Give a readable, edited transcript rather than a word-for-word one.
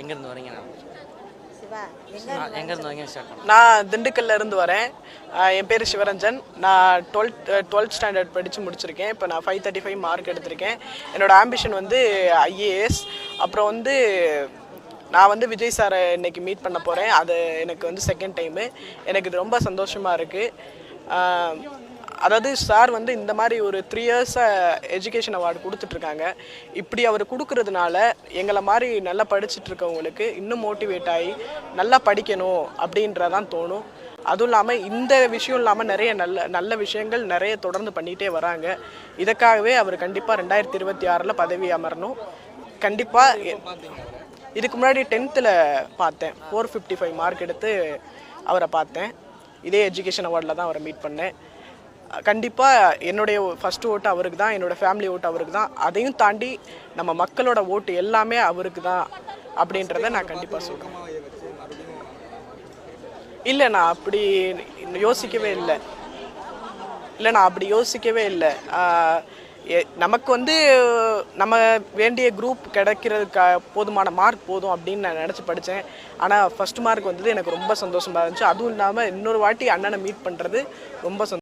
எங்கேருந்து வரீங்க? சிவா எங்கேருந்து வரீங்க ஸ்டார்ட் பண்ணுங்க. நான் திண்டுக்கல்ல இருந்து வரேன். என் பேர் சிவரஞ்சன். நான் 12th ஸ்டாண்டர்ட் படித்து முடிச்சிருக்கேன். இப்போ நான் 535 மார்க் எடுத்திருக்கேன். என்னோடய ஆம்பிஷன் வந்து ஐஏஎஸ். அப்புறம் வந்து நான் வந்து விஜய் சாரை இன்னைக்கு மீட் பண்ண போகிறேன். அது எனக்கு வந்து செகண்ட் டைமு. எனக்கு இது ரொம்ப சந்தோஷமாக இருக்குது. அதாவது சார் வந்து இந்த மாதிரி ஒரு 3 இயர்ஸாக எஜுகேஷன் அவார்டு கொடுத்துட்ருக்காங்க. இப்படி அவர் கொடுக்கறதுனால எங்களை மாதிரி நல்லா படிச்சுட்டு இருக்கவங்களுக்கு இன்னும் மோட்டிவேட் ஆகி நல்லா படிக்கணும் அப்படின்றதான் தோணும். அதுவும் இல்லாமல் இந்த விஷயம் இல்லாமல் நிறைய நல்ல நல்ல விஷயங்கள் நிறைய தொடர்ந்து பண்ணிகிட்டே வராங்க. இதுக்காகவே அவர் கண்டிப்பாக 2026 பதவி அமரணும். கண்டிப்பாக இதுக்கு முன்னாடி 10th பார்த்தேன். 455 மார்க் எடுத்து அவரை பார்த்தேன். இதே எஜுகேஷன் அவார்டில் தான் அவரை மீட் பண்ணேன். கண்டிப்பாக என்னுடைய ஃபஸ்ட்டு ஓட்டு அவருக்கு தான், என்னோடய ஃபேமிலி ஓட்டு அவருக்கு தான். அதையும் தாண்டி நம்ம மக்களோட ஓட்டு எல்லாமே அவருக்கு தான் அப்படின்றத நான் கண்டிப்பாக சொல்கிறேன். இல்லை, நான் அப்படி யோசிக்கவே இல்லை. நமக்கு வந்து நம்ம வேண்டிய குரூப் கிடைக்கிறதுக்கு போதுமான மார்க் போதும் அப்படின்னு நான் நினச்சி படித்தேன். ஆனால் ஃபஸ்ட் மார்க் வந்தது எனக்கு ரொம்ப சந்தோஷமாக இருந்துச்சு. அதுவும் இல்லாமல் இன்னொரு வாட்டி அண்ணனை மீட் பண்ணுறது ரொம்ப